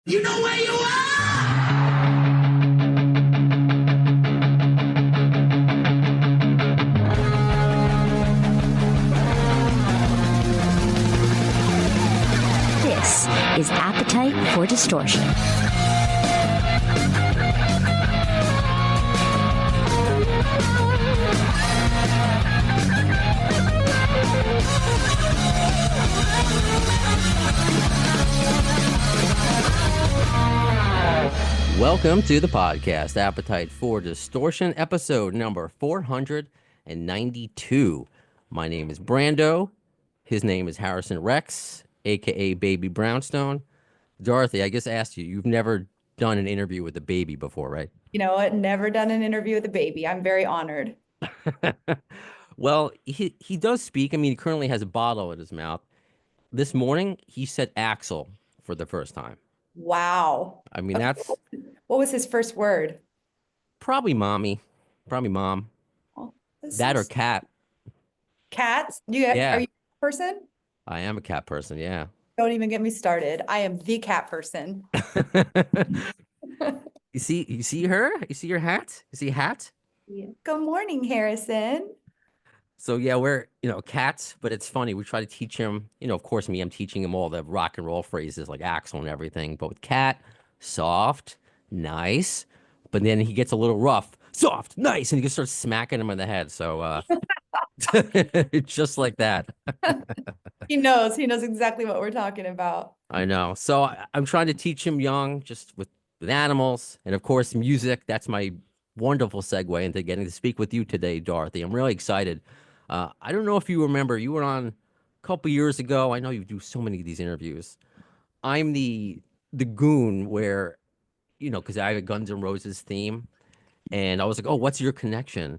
You know where you are! This is Appetite for Distortion. Welcome to the podcast, Appetite for Distortion, episode number 492. My name is Brando. His name is Harrison Rex, a.k.a. Baby Brownstone. Dorothy, I just asked you, you've never done an interview with a baby before, right? You know what? Never done an interview with a baby. I'm very honored. Well, he does speak. I mean, he currently has a bottle in his mouth. This morning, he said Axel for the first time. Wow. I mean, that's What was his first word? probably mommy, probably mom. Oh, That or cat. cats? Yeah. Are you a person? I am a cat person, yeah. Don't even get me started. I am the cat person. You see her? You see your hat? You see a hat? Good morning, Harrison. So yeah, we're, cats, but it's funny. We try to teach him, of course, I'm teaching him all the rock and roll phrases like Axel and everything. But with cat, soft, nice. But then he gets a little rough, soft, nice, and he just starts smacking him in the head. So it's just like that. He knows exactly what we're talking about. I know. So I'm trying to teach him young, just with animals, and of course, music. That's my wonderful segue into getting to speak with you today, Dorothy. I'm really excited. I don't know if you remember, you were on a couple years ago. I know you do so many of these interviews. I'm the goon where, because I have a Guns N' Roses theme, and I was like, "Oh, what's your connection?"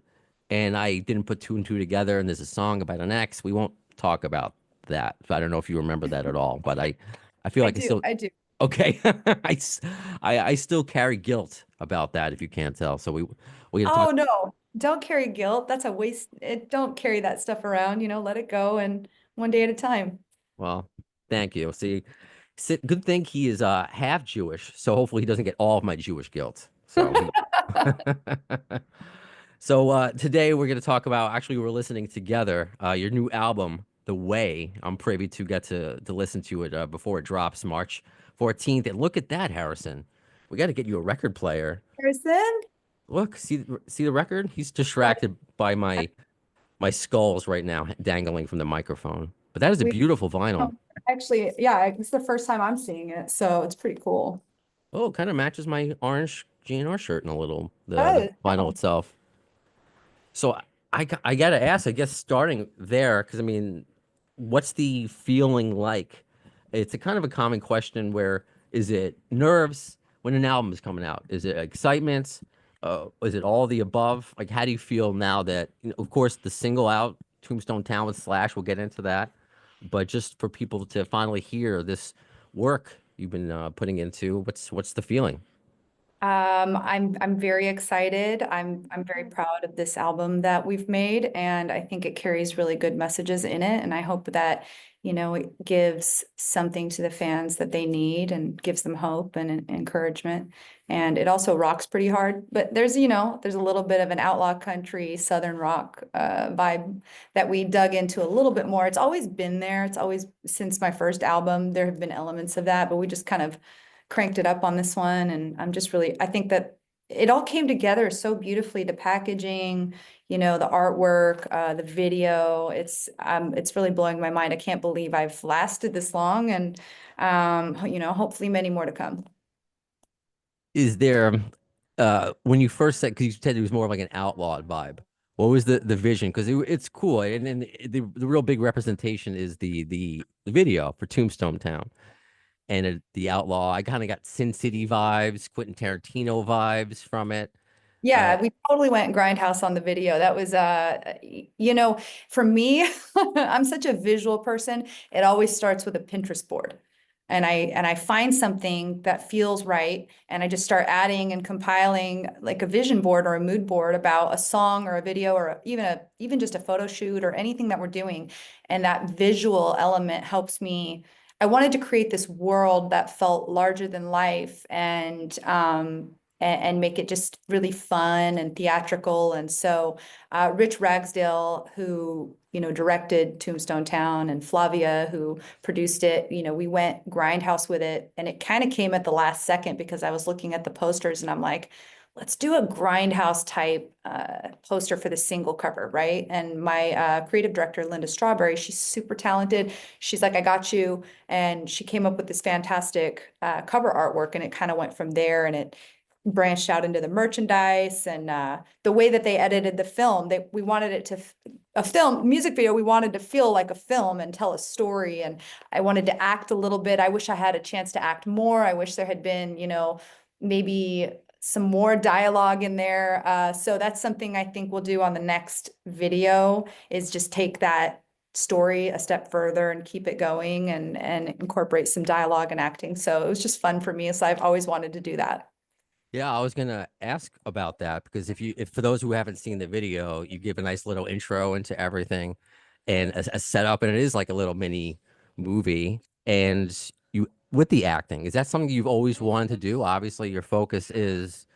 And I didn't put two and two together. And there's a song about an ex. We won't talk about that. I don't know if you remember that at all, but I feel like I still. I do. Okay, I still carry guilt about that if you can't tell. So we gotta Oh talk. no, don't carry guilt. That's a waste. Don't carry that stuff around, let it go and one day at a time. Well, thank you. See, good thing he is half Jewish, so hopefully he doesn't get all of my Jewish guilt. So so today we're gonna talk about. Actually, we're listening together your new album, The Way. I'm privy to get to listen to it before it drops March 14th. And look at that, Harrison. We got to get you a record player. Harrison? Look, see the record? He's distracted by my skulls right now dangling from the microphone. But that is a We beautiful vinyl. actually, yeah, it's the first time I'm seeing it, so it's pretty cool. Oh, it kind of matches my orange GNR shirt in a little, the Oh, vinyl itself. So I gotta ask, I guess starting there, because I mean, what's the feeling like? It's a kind of a common question where is it nerves when an album is coming out? Is it excitement? Is it all the above? Like, how do you feel now that, of course, the single out, Tombstone Town with Slash, we'll get into that. But just for people to finally hear this work you've been putting into, what's the feeling? I'm very excited. I'm very proud of this album that we've made, and I think it carries really good messages in it. And I hope that, it gives something to the fans that they need and gives them hope and encouragement. And it also rocks pretty hard. But there's a little bit of an outlaw country, Southern rock vibe that we dug into a little bit more. It's always been there. It's always since my first album, there have been elements of that, but we just kind of cranked it up on this one. And I think that it all came together so beautifully, the packaging, the artwork, the video. It's really blowing my mind. I can't believe I've lasted this long, and hopefully many more to come. Is there when you first said, because you said it was more of like an outlawed vibe, what was the vision? Because it's cool, and the real big representation is the video for Tombstone Town, and the outlaw. I kind of got Sin City vibes, Quentin Tarantino vibes from it. Yeah, we totally went grindhouse on the video. That was for me, I'm such a visual person. It always starts with a Pinterest board. And I find something that feels right, and I just start adding and compiling like a vision board or a mood board about a song or a video or even just a photo shoot or anything that we're doing. And that visual element helps me I wanted to create this world that felt larger than life and make it just really fun and theatrical. And so Rich Ragsdale, who, you know, directed Tombstone Town, and Flavia, who produced it, you know, we went grindhouse with it. And it kind of came at the last second because I was looking at the posters and I'm like, let's do a grindhouse type poster for the single cover, right? And my creative director, Linda Strawberry, she's super talented. She's like, I got you. And she came up with this fantastic cover artwork, and it kind of went from there, and it branched out into the merchandise and the way that they edited the film. We wanted it to a film music video. We wanted to feel like a film and tell a story. And I wanted to act a little bit. I wish I had a chance to act more. I wish there had been, you know, maybe some more dialogue in there. So that's something I think we'll do on the next video, is just take that story a step further and keep it going and incorporate some dialogue and acting. So it was just fun for me. So I've always wanted to do that. Yeah, I was gonna ask about that because if for those who haven't seen the video, you give a nice little intro into everything and a setup, and it is like a little mini movie. And you with the acting, is that something you've always wanted to do? Obviously, your focus is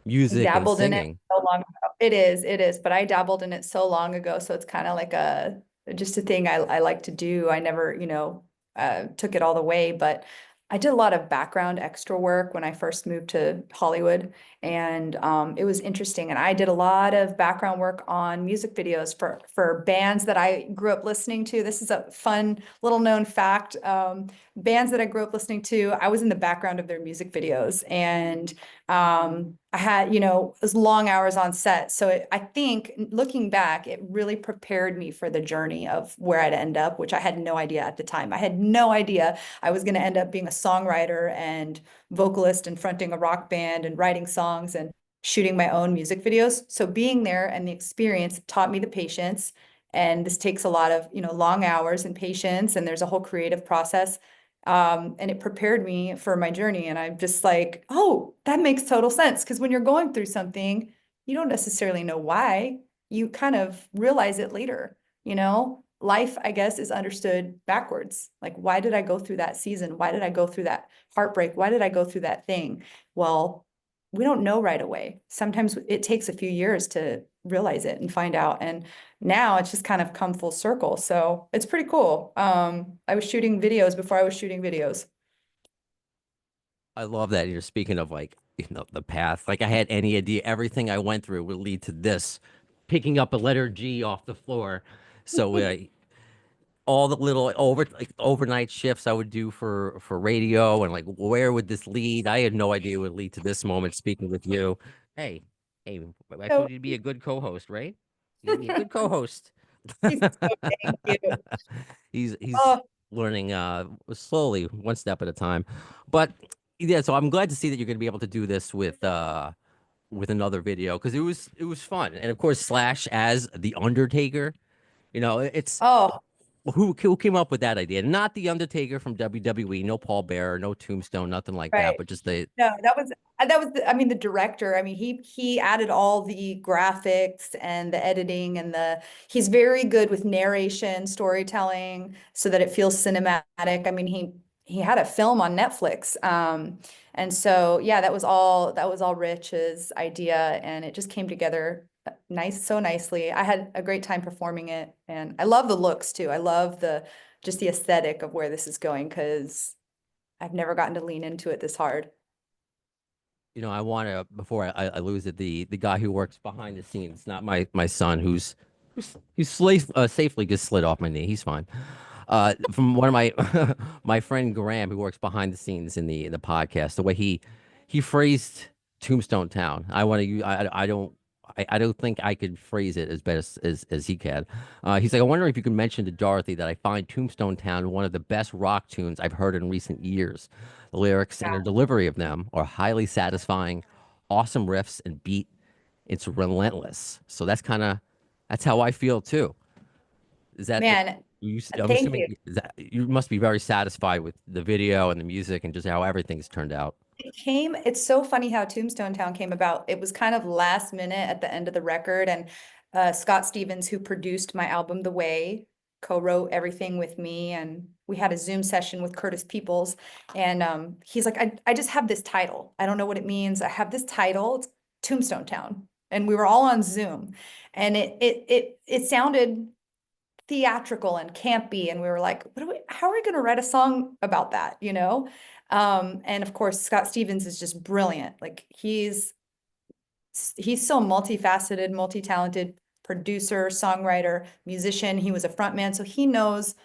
music and Dabbled in it singing. so long ago. It is, but I dabbled in it so long ago. So it's kind of like just a thing I like to do. I never, you know, took it all the way, but I did a lot of background extra work when I first moved to Hollywood, and it was interesting. And I did a lot of background work on music videos for bands that I grew up listening to. This is a fun little known fact. Bands that I grew up listening to, I was in the background of their music videos, and I had, you know, it was long hours on set. So I think looking back, it really prepared me for the journey of where I'd end up, which I had no idea at the time. I had no idea I was going to end up being a songwriter and vocalist and fronting a rock band and writing songs and shooting my own music videos. So being there and the experience taught me the patience. And this takes a lot of, you know, long hours and patience, and there's a whole creative process. And it prepared me for my journey. And I'm just like, oh, that makes total sense. Because when you're going through something, you don't necessarily know why. You kind of realize it later. You know, life, I guess, is understood backwards. Like, why did I go through that season? Why did I go through that heartbreak? Why did I go through that thing? Well, we don't know right away. Sometimes it takes a few years to realize it and find out. And now it's just kind of come full circle. So it's pretty cool. I was shooting videos before I was shooting videos. I love that you're speaking of, like, you know, the path. Like, I had any idea everything I went through would lead to this, picking up a letter G off the floor. So all the little overnight shifts I would do for radio, and like, where would this lead? I had no idea it would lead to this moment speaking with you. Hey, hey, I So told you to be a good co-host, right? You be a good co-host. thank you. He's Oh, learning slowly, one step at a time. But yeah, so I'm glad to see that you're going to be able to do this with another video, because it was fun. And of course, Slash as the Undertaker, you know, it's oh, who came up with that idea? Not the Undertaker from WWE, no Paul Bearer, no Tombstone, nothing like that, right. but just the No, I mean, the director. I mean, he added all the graphics and the editing and he's very good with narration, storytelling, so that it feels cinematic. I mean, he had a film on Netflix. And so yeah, that was all Rich's idea, and it just came together so nicely. I had a great time performing it, and I love the looks too. I love just the aesthetic of where this is going, because I've never gotten to lean into it this hard. you know, I want to, before I lose it, the guy who works behind the scenes, not my son, who's safely just slid off my knee. He's fine. From one of my my friend Graham, who works behind the scenes in the podcast, the way he phrased Tombstone Town. I want to. I don't think I could phrase it as best as he can. He's like, I wonder if you could mention to Dorothy that I find Tombstone Town one of the best rock tunes I've heard in recent years. The lyrics and the delivery of them are highly satisfying, awesome riffs and beat. It's relentless. So that's how I feel too. Is that Man, I'm thank you. assuming that you must be very satisfied with the video and the music and just how everything's turned out. It's so funny how Tombstone Town came about. It was kind of last minute at the end of the record. And Scott Stevens, who produced my album The Way, co-wrote everything with me, and we had a Zoom session with Curtis Peoples, and he's like, I just have this title. I don't know what it means. I have this title. It's Tombstone Town. And we were all on Zoom, and it sounded theatrical and campy, and we were like, how are we going to write a song about that, you know? And of course, Scott Stevens is just brilliant. Like he's so multifaceted, multi-talented producer, songwriter, musician. He was a frontman, so he knows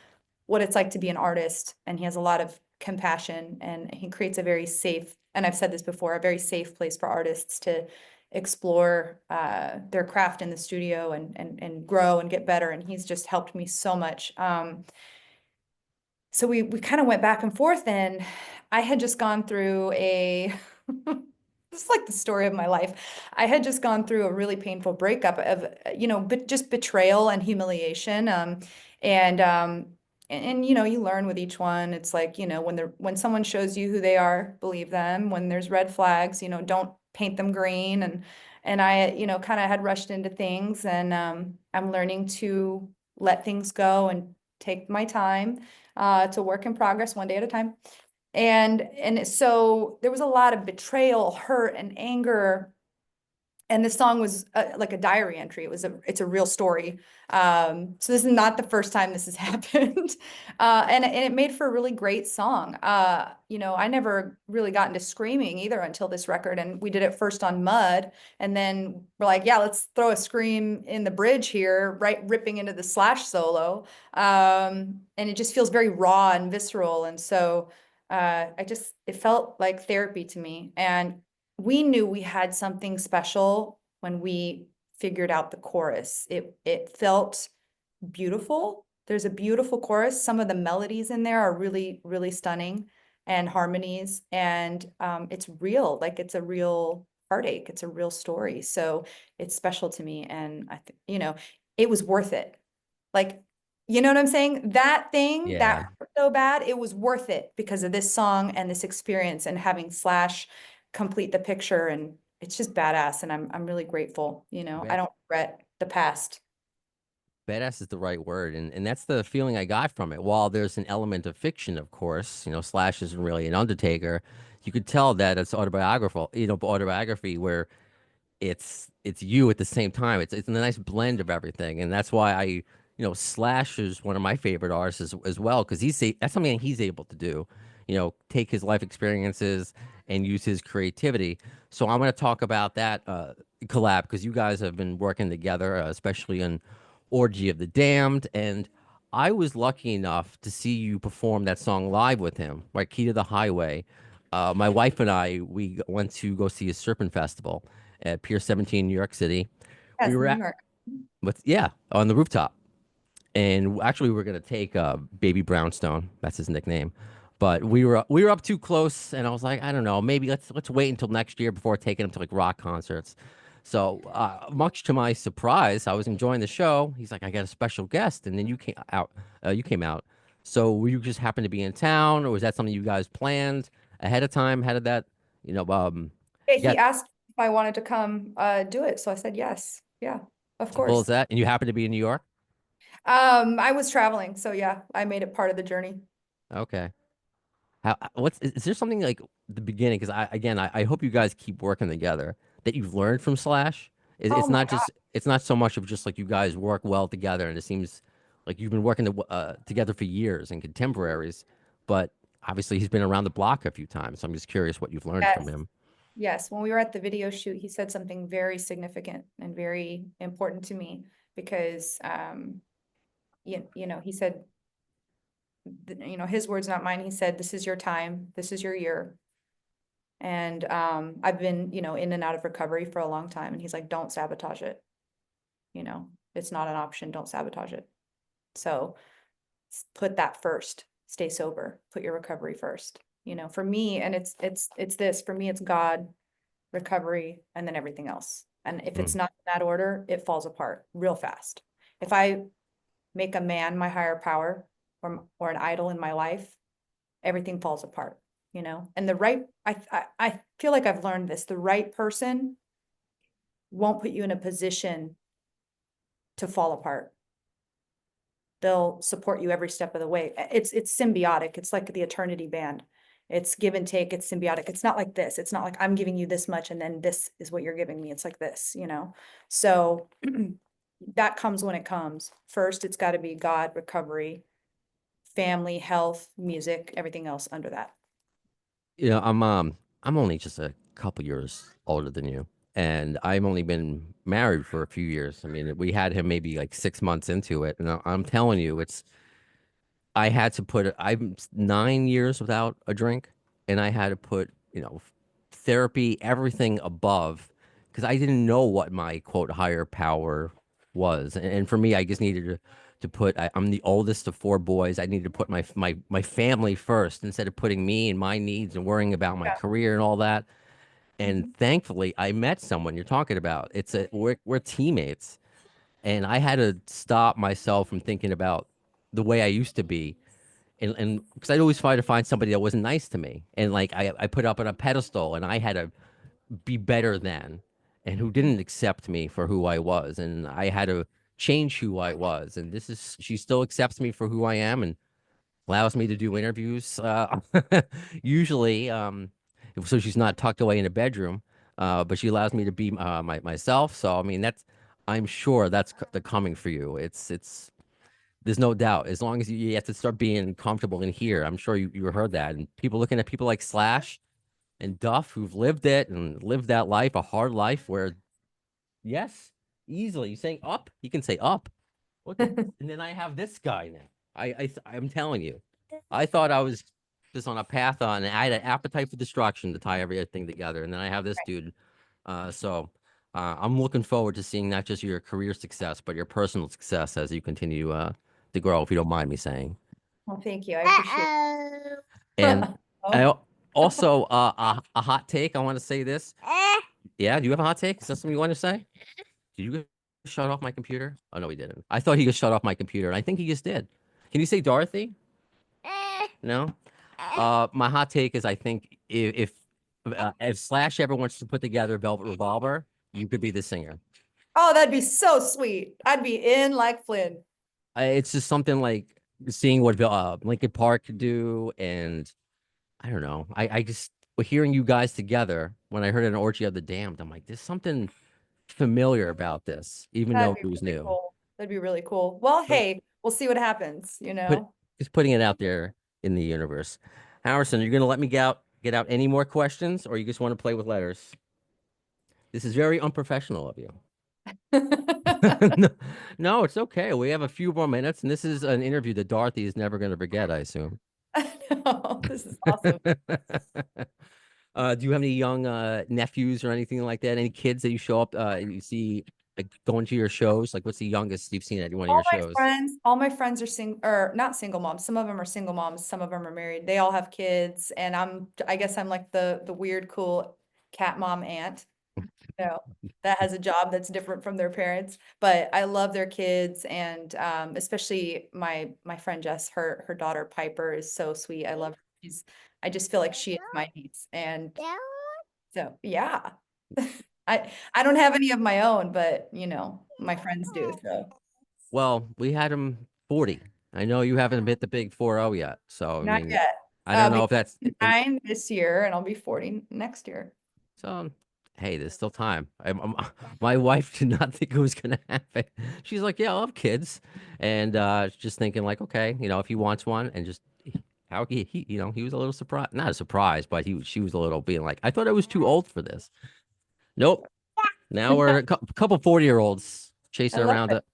what it's like to be an artist, and he has a lot of compassion, and he creates a very safe, and I've said this before, a very safe place for artists to explore their craft in the studio and grow and get better. And he's just helped me so much. So we kind of went back and forth, and I had just gone through a this is like the story of my life. I had just gone through a really painful breakup of, but just betrayal and humiliation. And you learn with each one. It's like, when someone shows you who they are, believe them. When there's red flags, don't paint them green. And I, kind of had rushed into things, and I'm learning to let things go and take my time. It's a work in progress, one day at a time. And so there was a lot of betrayal, hurt, and anger. And this song was like a diary entry. It's a real story. So this is not the first time this has happened. And it made for a really great song. I never really got into screaming either until this record. And we did it first on Mud. And then we're like, yeah, let's throw a scream in the bridge here, right, ripping into the Slash solo. And it just feels very raw and visceral. And so it felt like therapy to me. And we knew we had something special when we figured out the chorus. It felt beautiful. There's a beautiful chorus. Some of the melodies in there are really, really stunning, and harmonies. And it's real, like it's a real heartache. It's a real story. So it's special to me. And I think, it was worth it. Like, you know what I'm saying? That thing Yeah. that hurt so bad, it was worth it because of this song and this experience and having Slash complete the picture. And it's just badass. And I'm really grateful. I don't regret the past. Badass is the right word, and that's the feeling I got from it. While there's an element of fiction, of course, Slash isn't really an undertaker. You could tell that it's autobiography where it's you at the same time. It's a nice blend of everything, and that's why Slash is one of my favorite artists as well, because that's something he's able to do. Take his life experiences and use his creativity. So I'm going to talk about that collab, because you guys have been working together, especially on Orgy of the Damned, and I was lucky enough to see you perform that song live with him, right? Key to the Highway. My wife and I, we went to go see a Serpent Festival at Pier 17, New York City. Yes, We were New York. on the rooftop, and actually we were gonna take Baby Brownstone. That's his nickname. But we were up too close, and I was like, I don't know, maybe let's wait until next year before taking him to like rock concerts. So much to my surprise, I was enjoying the show. He's like, I got a special guest, and then you came out. You came out. So were you just happened to be in town, or was that something you guys planned ahead of time? How did that, He get asked if I wanted to come do it. So I said yes. Yeah, of simple as course. that? And you happened to be in New York? I was traveling, so yeah, I made it part of the journey. Okay. Is there something like the beginning? Because I hope you guys keep working together that you've learned from Slash. Oh my God. It's not so much of just like you guys work well together, and it seems like you've been working together for years and contemporaries. But obviously, he's been around the block a few times. So I'm just curious what you've learned from Yes. him. Yes. When we were at the video shoot, he said something very significant and very important to me because, he said, his words, not mine. He said, "This is your time. This is your year." And I've been, in and out of recovery for a long time. And he's like, "Don't sabotage it. It's not an option. Don't sabotage it." So put that first. Stay sober. Put your recovery first. For me, and it's this, for me, it's God, recovery, and then everything else. And if it's Mm. not in that order, it falls apart real fast. If I make a man my higher power or an idol in my life, everything falls apart, and I feel like I've learned this, the right person won't put you in a position to fall apart. they'll support you every step of the way. It's symbiotic. It's like the Eternity Band. It's give and take. It's symbiotic. It's not like this. It's not like I'm giving you this much and then this is what you're giving me. It's like this, you know? So that comes when it comes. First, it's got to be God, recovery, family, health, music, everything else under that. You know, I'm only just a couple years older than you, and I've only been married for a few years. I mean, we had him maybe like 6 months into it, and I'm telling you, I had to put I'm 9 years without a drink, and I had to put, you know, therapy, everything above, because I didn't know what my quote higher power was, and for me, I just needed to put. I'm the oldest of four boys. I needed to put my family first instead of putting me and my needs and worrying about my Yeah. career and all that. And Mhm. thankfully, I met someone you're talking about. We're teammates, and I had to stop myself from thinking about the way I used to be, and because I'd always try to find somebody that wasn't nice to me, and like I put up on a pedestal, and I had to be better than, and who didn't accept me for who I was, and I had to change who I was, and she still accepts me for who I am, and allows me to do interviews, usually, so she's not tucked away in a bedroom, but she allows me to be myself. So I mean, I'm sure that's the coming for you. It's there's no doubt. As long as you have to start being comfortable in here, I'm sure you heard that. And people looking at people like Slash and Duff who've lived it and lived that life, a hard life where, yes, easily. You saying up, you can say up. Look at, and then I have this guy now. I'm telling you, I thought I was just on a path on, and I had an appetite for destruction to tie everything together, and then I have this dude. I'm looking forward to seeing not just your career success, but your personal success as you continue to grow. If you don't mind me saying, Well, thank you. I appreciate and it. I Oh, also a hot take. I want to say this. Yeah, do you have a hot take? Is that something you want to say? Did you just shut off my computer? Oh no, he didn't. I thought he just shut off my computer, and I think he just did. Can you say Dorothy? No. My hot take is I think if Slash ever wants to put together Velvet Revolver, you could be the singer. oh, that'd be so sweet. I'd be in like Flynn. It's just something like seeing what Lincoln Park could do, and I don't know. I just hearing you guys together when I heard an Orgy of the Damned, I'm like, there's something familiar about this, even That'd though be it was really new. cool. That'd be really cool. Well, So hey, we'll see what happens, you put know? just putting it out there in the universe. Harrison, you're gonna let me get out any more questions, or you just want to play with letters? This is very unprofessional of you. No, no, it's okay. We have a few more minutes, and this is an interview that Dorothy is never going to forget, I assume. No, this is awesome. Do you have any young nephews or anything like that? Any kids that you show up and you see like going to your shows? Like, what's the youngest you've seen at one of your shows? All my friends are or not single moms. Some of them are single moms, some of them are married. They all have kids, and I guess I'm like the weird, cool cat mom aunt, you know, that has a job that's different from their parents. But I love their kids, and especially my friend Jess, her daughter Piper is so sweet. I love her. I just feel like she is my niece, and so yeah. I don't have any of my own, but you know, my friends do. So Well, we had him 40. I know you haven't hit the big 40 yet. So, I not mean, yet. I don't I'll be know if that's nine this year, and I'll be 40 next year. so. Hey, there's still time. My wife did not think it was gonna happen. She's like, "Yeah, I love kids," and just thinking like, okay, if he wants one, and just how he was a little surprised, not a surprise, but she was a little being like, I thought I was too old for this. Nope. Now we're a couple 40-year-olds I chasing love around it.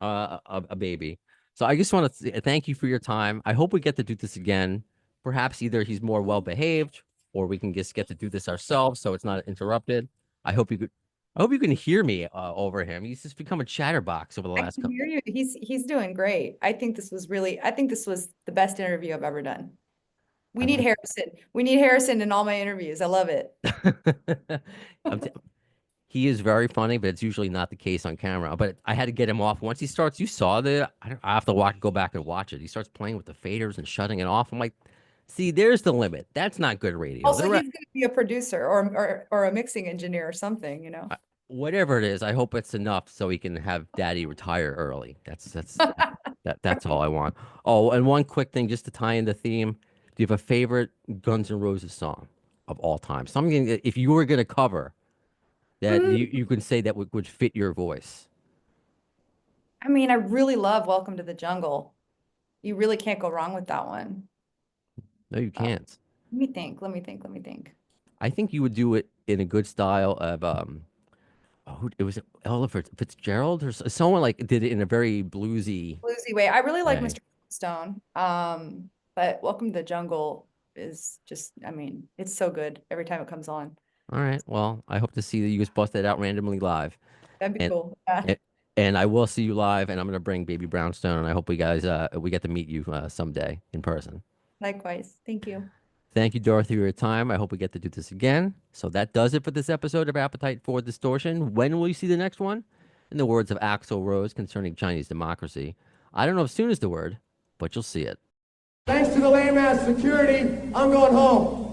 a baby. So I just want to thank you for your time. I hope we get to do this again. Perhaps either he's more well behaved, or we can just get to do this ourselves, so it's not interrupted. I hope you could. I hope you can hear me over him. He's just become a chatterbox over the I last can couple. hear you. He's doing great. I think this was the best interview I've ever done. We I need like. Harrison. We need Harrison in all my interviews. I love it. I'm t- he is very funny, but it's usually not the case on camera. But I had to get him off. Once he starts, you saw I have to go back and watch it. He starts playing with the faders and shutting it off. I'm like, see, there's the limit. That's not good radio. Also, he's going to be a producer or a mixing engineer or something, you know. Whatever it is, I hope it's enough so he can have daddy retire early. That's That's all I want. Oh, and one quick thing just to tie in the theme. Do you have a favorite Guns N' Roses song of all time? Something that if you were going to cover that you can say that would fit your voice. I mean, I really love Welcome to the Jungle. You really can't go wrong with that one. No, you can't. Let me think. Let me think. Let me think. I think you would do it in a good style of it was Ella Fitzgerald or someone like did it in a very bluesy Bluesy way. I really like way. Mr. Stone. But Welcome to the Jungle is just, I mean, it's so good every time it comes on. All right. Well, I hope to see that you just bust that out randomly live. That'd be And cool. Yeah. and, and I will see you live and I'm going to bring baby Brownstone and I hope we guys we get to meet you someday in person. Likewise. Thank you. Thank you, Dorothy, for your time. I hope we get to do this again. So that does it for this episode of Appetite for Distortion. When will you see the next one? In the words of Axl Rose concerning Chinese democracy, I don't know if soon is the word, but you'll see it. Thanks to the lame ass security, I'm going home.